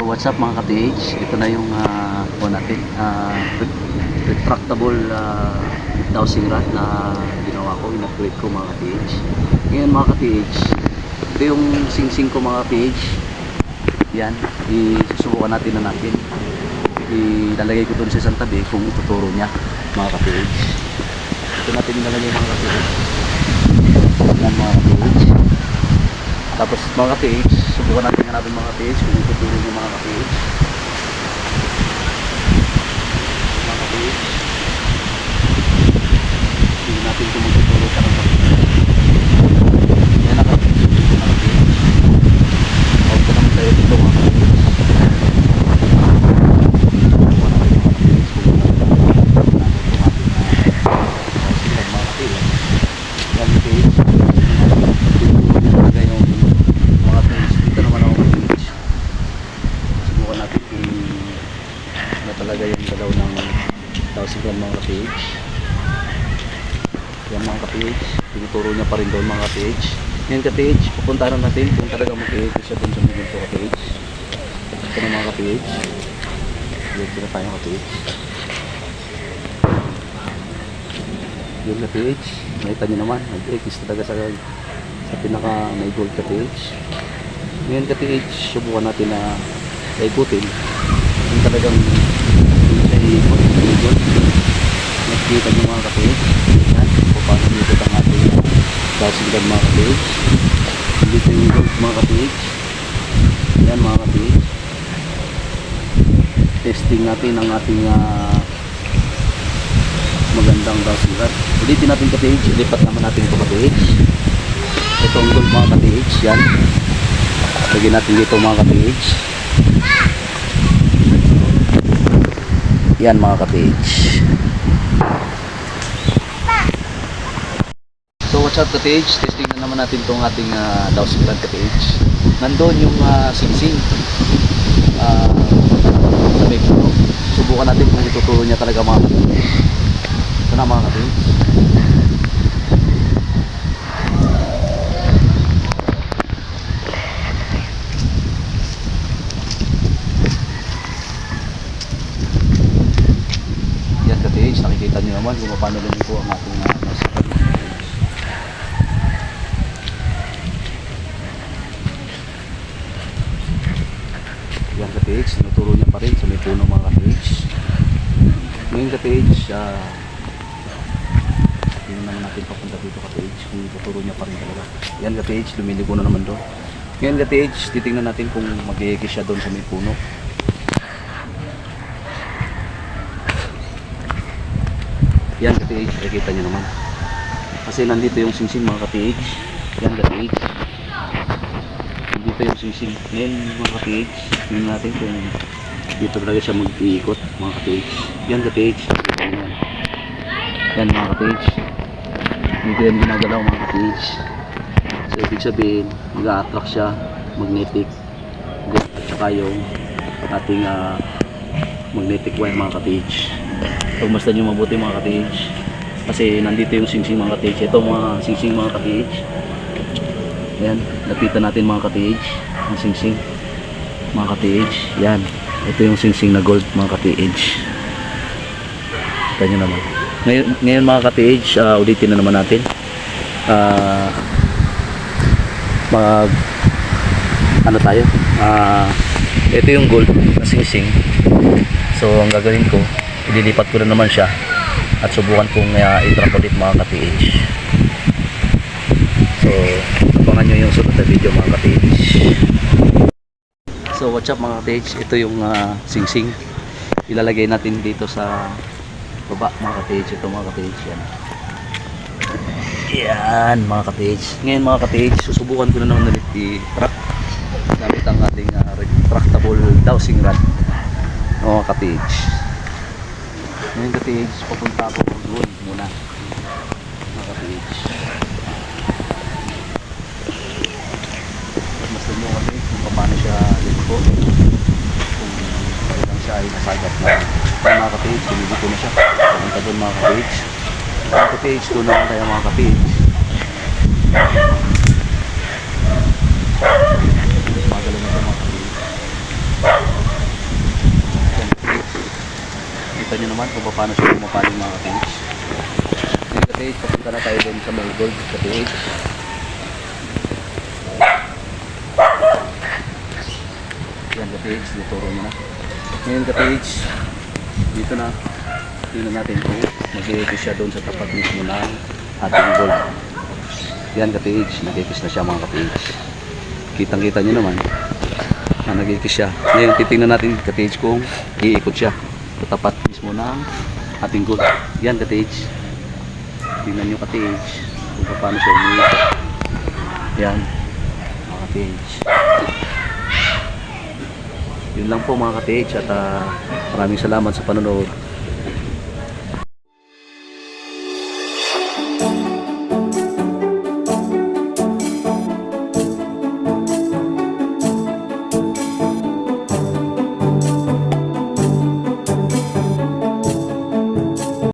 what's up mga ka-PH? Ito na yung natin, retractable dowsing rod na ginawa ko, in-upgrade ko mga ka-PH. Ngayon mga ka-PH, ito yung sing-sing ko mga ka-PH. Yan, isusubukan natin na natin. Ilalagay ko doon sa isang tabi kung ituturo niya mga ka-PH. Ito natin ilalagay mga ka-PH. Yan mga ka-PH. Tapos mga ka-PH, subukan natin hanapin mga ka-PH kung ituturo niya mga ka-PH. Mga ka-PH, hindi natin kung magtuturo sa ka-PH. Yan na ka-PH, mga ka-PH. Huwag ka naman tayo dito mga ka-PH. Subukan natin mga ka-PH kung ituturo mga ka-PH. Yan ka-PH. Talaga yung galaw ng dowsing rod mga ka-PH. Yan mga ka-PH, tinuturo niya pa rin doon mga ka-PH. Yan ka-PH, pupuntahan natin kung talaga mag-PH siya doon sa mga ka-PH. Ito na mga ka-PH, dito na tayo ka-PH. Yung ka-PH, nakita nyo naman, nag-PH talaga sa pinaka may gold ka-PH. Ngayon ka-PH, subukan natin na ikutin kung talagang ikot. Nakikita nyo mga ka-PH. Yan, kung paano ikot ang ating dowsing rod mga ka-PH. Dito yung gold mga ka-PH. Yan mga ka-PH. Testing natin ang ating magandang dowsing rod. Ulitin natin ka-PH. Ilipat naman natin ito ka-PH. Ito ang gold mga ka-PH. Yan. Lagyan natin dito mga ka-PH. Yan mga ka-PH. So what's up ka-PH? Testing na naman natin itong ating dowsing rod ka-PH. Nandun yung sing-sing sa may puno. Subukan natin kung ituturo niya talaga mga ka-PH. Ito na mga ka-PH. Nakikita nyo naman kung paano lumiko ang ating dowsing rod. Yan ka-PH, tinuturo niya pa rin sa may puno mga ka-PH. Ngayon ka-PH, hindi naman natin papunta dito ka-PH kung ituturo niya pa rin talaga. Yan ka-PH, lumiliko na naman doon. Ngayon ka-PH, titingnan natin kung mag-iikis siya doon sa may puno. Yan ka-PH, nakikita nyo naman. Kasi nandito yung sing-sing mga ka-PH. Yan ka-PH. Nandito yung sing-sing. Ngayon mga ka-PH, tingnan natin kung dito talaga siya mag-iikot mga ka-PH. Yan ka-PH. Yan mga ka-PH. Dito yan ginagalaw mga ka-PH. So ibig sabihin, mag-a-attract siya, magnetic. At saka yung ating magnetic wire mga ka-PH. Pagmasdan nyo mabuti mga ka-PH kasi nandito yung sing-sing mga ka-PH. Ito mga sing-sing mga ka-PH. Yan, lapitan natin mga ka-PH ang sing-sing mga ka-PH. Yan, ito yung sing-sing na gold mga ka-PH. Kita nyo naman. Ngayon mga ka-PH, ulitin na naman natin. Ano tayo? Ito yung gold na sing-sing. So ang gagawin ko, ililipat ko na naman siya at subukan kong i-drop ulit mga ka-PH. So abangan nyo yung sunod na video mga ka-PH. So what's up mga ka-PH, ito yung sing-sing. Ilalagay natin dito sa baba mga ka-PH. Ito mga ka-PH yan. Yan mga ka-PH. Ngayon mga ka-PH, susubukan ko na naman ulit i-track gamit ang ating retractable dowsing rod mga ka-PH. Ngayon ka-PH, papunta ako doon muna mga ka-PH. Masdan nyo kami kung paano siya limpo, kung talagang siya ay nasagat na mga ka-PH. Hindi ko na siya papunta doon mga ka-PH. Mga ka-PH, doon naman tayo mga ka-PH. Magaling na ito mga ka-PH. Kita nyo naman kung paano siya pumapaling mga ka-PH. Ngayon ka-PH, papunta na tayo doon sa may gold ka-PH. Yan ka-PH, dituro nyo na. Ngayon ka-PH, dito na. Tingnan natin kung mag-i-ekis siya doon sa tapat mismo ng ating gold. Yan ka-PH, nag-ekis na siya mga ka-PH. Kitang-kita nyo naman na nag-ekis siya. Ngayon titingnan natin ka-PH kung iikot siya sa tapat mismo ng ating gold. Yan ka-PH. Tingnan nyo ka-PH kung paano siya umiikot. Yan mga ka-PH. Yun lang po mga ka-PH at maraming salamat sa panonood.